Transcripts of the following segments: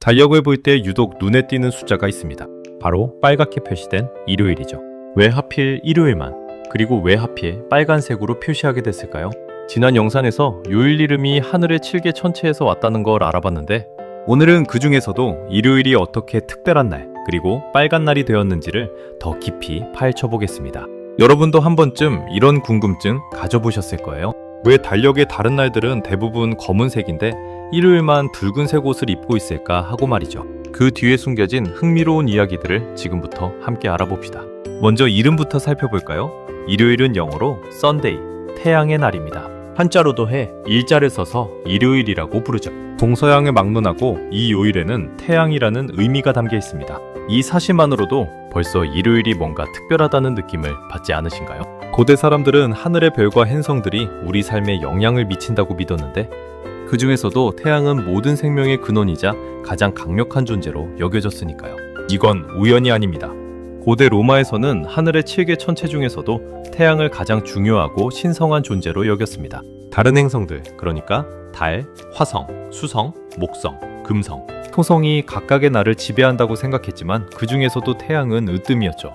달력을 볼 때 유독 눈에 띄는 숫자가 있습니다. 바로 빨갛게 표시된 일요일이죠. 왜 하필 일요일만, 그리고 왜 하필 빨간색으로 표시하게 됐을까요? 지난 영상에서 요일 이름이 하늘의 7개 천체에서 왔다는 걸 알아봤는데, 오늘은 그 중에서도 일요일이 어떻게 특별한 날, 그리고 빨간 날이 되었는지를 더 깊이 파헤쳐 보겠습니다. 여러분도 한 번쯤 이런 궁금증 가져보셨을 거예요. 왜 달력의 다른 날들은 대부분 검은색인데 일요일만 붉은색 옷을 입고 있을까 하고 말이죠. 그 뒤에 숨겨진 흥미로운 이야기들을 지금부터 함께 알아봅시다. 먼저 이름부터 살펴볼까요? 일요일은 영어로 Sunday, 태양의 날입니다. 한자로도 해, 일자를 써서 일요일이라고 부르죠. 동서양을 막론하고 이 요일에는 태양이라는 의미가 담겨 있습니다. 이 사실만으로도 벌써 일요일이 뭔가 특별하다는 느낌을 받지 않으신가요? 고대 사람들은 하늘의 별과 행성들이 우리 삶에 영향을 미친다고 믿었는데, 그 중에서도 태양은 모든 생명의 근원이자 가장 강력한 존재로 여겨졌으니까요. 이건 우연이 아닙니다. 고대 로마에서는 하늘의 7개 천체 중에서도 태양을 가장 중요하고 신성한 존재로 여겼습니다. 다른 행성들, 그러니까 달, 화성, 수성, 목성, 금성, 토성이 각각의 날을 지배한다고 생각했지만 그 중에서도 태양은 으뜸이었죠.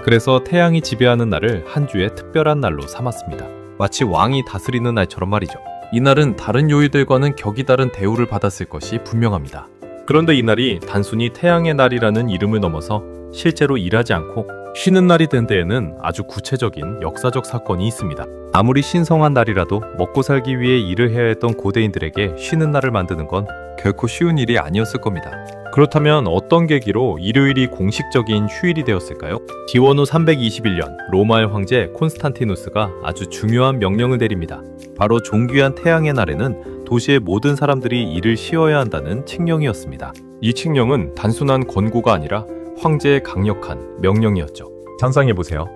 그래서 태양이 지배하는 날을 한 주의 특별한 날로 삼았습니다. 마치 왕이 다스리는 날처럼 말이죠. 이날은 다른 요일들과는 격이 다른 대우를 받았을 것이 분명합니다. 그런데 이날이 단순히 태양의 날이라는 이름을 넘어서 실제로 일하지 않고 쉬는 날이 된 데에는 아주 구체적인 역사적 사건이 있습니다. 아무리 신성한 날이라도 먹고 살기 위해 일을 해야 했던 고대인들에게 쉬는 날을 만드는 건 결코 쉬운 일이 아니었을 겁니다. 그렇다면 어떤 계기로 일요일이 공식적인 휴일이 되었을까요? 기원 후 321년 로마의 황제 콘스탄티누스가 아주 중요한 명령을 내립니다. 바로 존귀한 태양의 날에는 도시의 모든 사람들이 일을 쉬어야 한다는 칙령이었습니다. 이 칙령은 단순한 권고가 아니라 황제의 강력한 명령이었죠. 상상해보세요.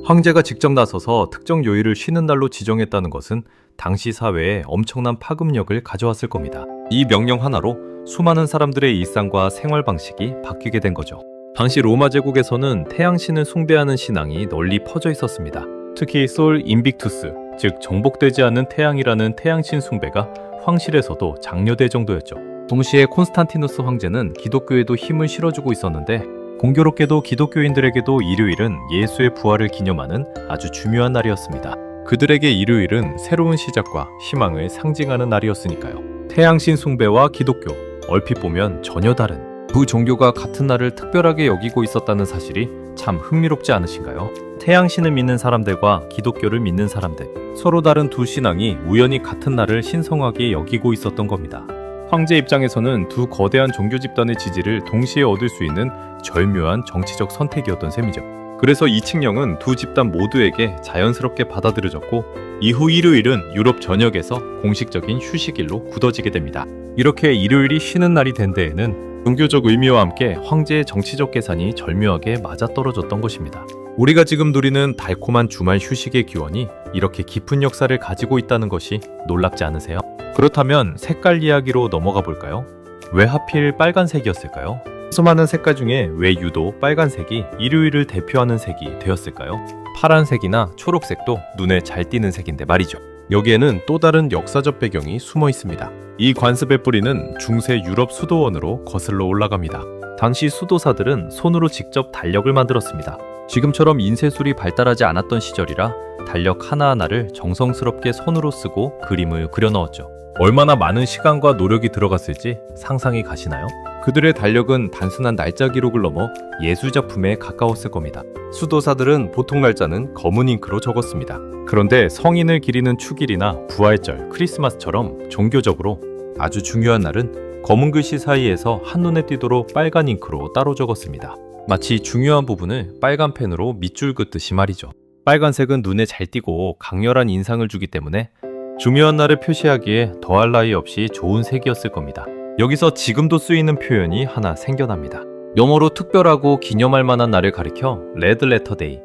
황제가 직접 나서서 특정 요일을 쉬는 날로 지정했다는 것은 당시 사회에 엄청난 파급력을 가져왔을 겁니다. 이 명령 하나로 수많은 사람들의 일상과 생활 방식이 바뀌게 된 거죠. 당시 로마 제국에서는 태양신을 숭배하는 신앙이 널리 퍼져 있었습니다. 특히 솔 인빅투스, 즉 정복되지 않은 태양이라는 태양신 숭배가 황실에서도 장려될 정도였죠. 동시에 콘스탄티누스 황제는 기독교에도 힘을 실어주고 있었는데, 공교롭게도 기독교인들에게도 일요일은 예수의 부활을 기념하는 아주 중요한 날이었습니다. 그들에게 일요일은 새로운 시작과 희망을 상징하는 날이었으니까요. 태양신 숭배와 기독교, 얼핏 보면 전혀 다른 두 종교가 같은 날을 특별하게 여기고 있었다는 사실이 참 흥미롭지 않으신가요? 태양신을 믿는 사람들과 기독교를 믿는 사람들, 서로 다른 두 신앙이 우연히 같은 날을 신성하게 여기고 있었던 겁니다. 황제 입장에서는 두 거대한 종교 집단의 지지를 동시에 얻을 수 있는 절묘한 정치적 선택이었던 셈이죠. 그래서 이 칙령은 두 집단 모두에게 자연스럽게 받아들여졌고, 이후 일요일은 유럽 전역에서 공식적인 휴식일로 굳어지게 됩니다. 이렇게 일요일이 쉬는 날이 된 데에는 종교적 의미와 함께 황제의 정치적 계산이 절묘하게 맞아떨어졌던 것입니다. 우리가 지금 누리는 달콤한 주말 휴식의 기원이 이렇게 깊은 역사를 가지고 있다는 것이 놀랍지 않으세요? 그렇다면 색깔 이야기로 넘어가 볼까요? 왜 하필 빨간색이었을까요? 수많은 색깔 중에 왜 유독 빨간색이 일요일을 대표하는 색이 되었을까요? 파란색이나 초록색도 눈에 잘 띄는 색인데 말이죠. 여기에는 또 다른 역사적 배경이 숨어 있습니다. 이 관습의 뿌리는 중세 유럽 수도원으로 거슬러 올라갑니다. 당시 수도사들은 손으로 직접 달력을 만들었습니다. 지금처럼 인쇄술이 발달하지 않았던 시절이라 달력 하나하나를 정성스럽게 손으로 쓰고 그림을 그려 넣었죠. 얼마나 많은 시간과 노력이 들어갔을지 상상이 가시나요? 그들의 달력은 단순한 날짜 기록을 넘어 예술작품에 가까웠을 겁니다. 수도사들은 보통 날짜는 검은 잉크로 적었습니다. 그런데 성인을 기리는 축일이나 부활절, 크리스마스처럼 종교적으로 아주 중요한 날은 검은 글씨 사이에서 한눈에 띄도록 빨간 잉크로 따로 적었습니다. 마치 중요한 부분을 빨간 펜으로 밑줄 긋듯이 말이죠. 빨간색은 눈에 잘 띄고 강렬한 인상을 주기 때문에 중요한 날을 표시하기에 더할 나위 없이 좋은 색이었을 겁니다. 여기서 지금도 쓰이는 표현이 하나 생겨납니다. 영어로 특별하고 기념할 만한 날을 가리켜 레드 레터 데이,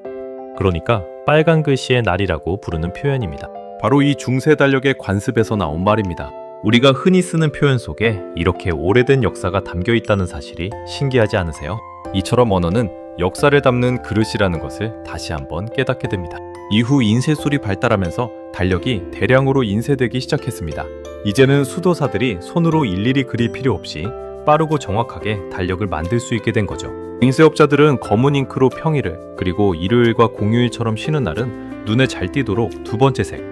그러니까 빨간 글씨의 날이라고 부르는 표현입니다. 바로 이 중세 달력의 관습에서 나온 말입니다. 우리가 흔히 쓰는 표현 속에 이렇게 오래된 역사가 담겨 있다는 사실이 신기하지 않으세요? 이처럼 언어는 역사를 담는 그릇이라는 것을 다시 한번 깨닫게 됩니다. 이후 인쇄술이 발달하면서 달력이 대량으로 인쇄되기 시작했습니다. 이제는 수도사들이 손으로 일일이 그릴 필요 없이 빠르고 정확하게 달력을 만들 수 있게 된 거죠. 인쇄업자들은 검은 잉크로 평일을, 그리고 일요일과 공휴일처럼 쉬는 날은 눈에 잘 띄도록 두 번째 색,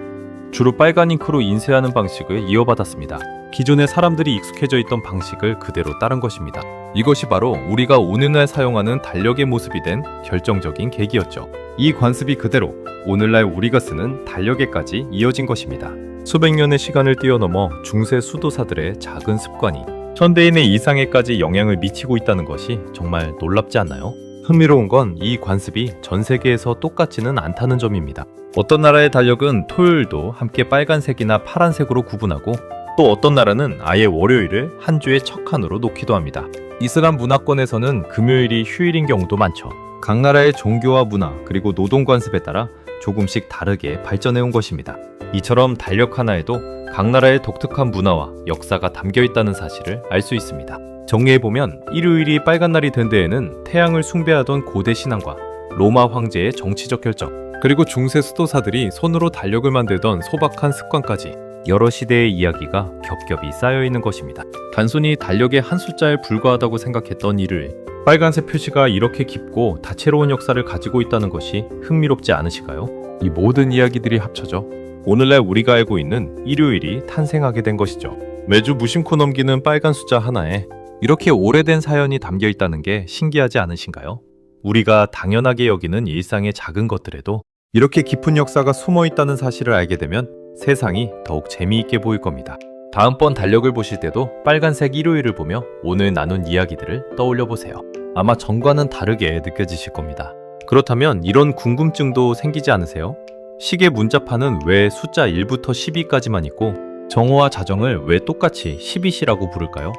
주로 빨간 잉크로 인쇄하는 방식을 이어받았습니다. 기존의 사람들이 익숙해져 있던 방식을 그대로 따른 것입니다. 이것이 바로 우리가 오늘날 사용하는 달력의 모습이 된 결정적인 계기였죠. 이 관습이 그대로 오늘날 우리가 쓰는 달력에까지 이어진 것입니다. 수백 년의 시간을 뛰어넘어 중세 수도사들의 작은 습관이 현대인의 일상에까지 영향을 미치고 있다는 것이 정말 놀랍지 않나요? 흥미로운 건 이 관습이 전 세계에서 똑같지는 않다는 점입니다. 어떤 나라의 달력은 토요일도 함께 빨간색이나 파란색으로 구분하고, 또 어떤 나라는 아예 월요일을 한 주의 첫 칸으로 놓기도 합니다. 이슬람 문화권에서는 금요일이 휴일인 경우도 많죠. 각 나라의 종교와 문화, 그리고 노동 관습에 따라 조금씩 다르게 발전해 온 것입니다. 이처럼 달력 하나에도 각 나라의 독특한 문화와 역사가 담겨 있다는 사실을 알 수 있습니다. 정리해보면 일요일이 빨간 날이 된 데에는 태양을 숭배하던 고대 신앙과 로마 황제의 정치적 결정, 그리고 중세 수도사들이 손으로 달력을 만들던 소박한 습관까지 여러 시대의 이야기가 겹겹이 쌓여 있는 것입니다. 단순히 달력의 한 숫자에 불과하다고 생각했던 일요일, 빨간색 표시가 이렇게 깊고 다채로운 역사를 가지고 있다는 것이 흥미롭지 않으실까요? 이 모든 이야기들이 합쳐져 오늘날 우리가 알고 있는 일요일이 탄생하게 된 것이죠. 매주 무심코 넘기는 빨간 숫자 하나에 이렇게 오래된 사연이 담겨 있다는 게 신기하지 않으신가요? 우리가 당연하게 여기는 일상의 작은 것들에도 이렇게 깊은 역사가 숨어 있다는 사실을 알게 되면 세상이 더욱 재미있게 보일 겁니다. 다음번 달력을 보실 때도 빨간색 일요일을 보며 오늘 나눈 이야기들을 떠올려 보세요. 아마 전과는 다르게 느껴지실 겁니다. 그렇다면 이런 궁금증도 생기지 않으세요? 시계 문자판은 왜 숫자 1부터 12까지만 있고 정오와 자정을 왜 똑같이 12시라고 부를까요?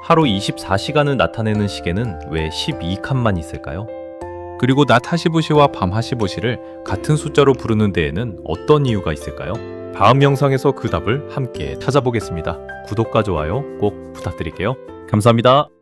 하루 24시간을 나타내는 시계는 왜 12칸만 있을까요? 그리고 낮 하시보시와 밤 하시보시를 같은 숫자로 부르는 데에는 어떤 이유가 있을까요? 다음 영상에서 그 답을 함께 찾아보겠습니다. 구독과 좋아요 꼭 부탁드릴게요. 감사합니다.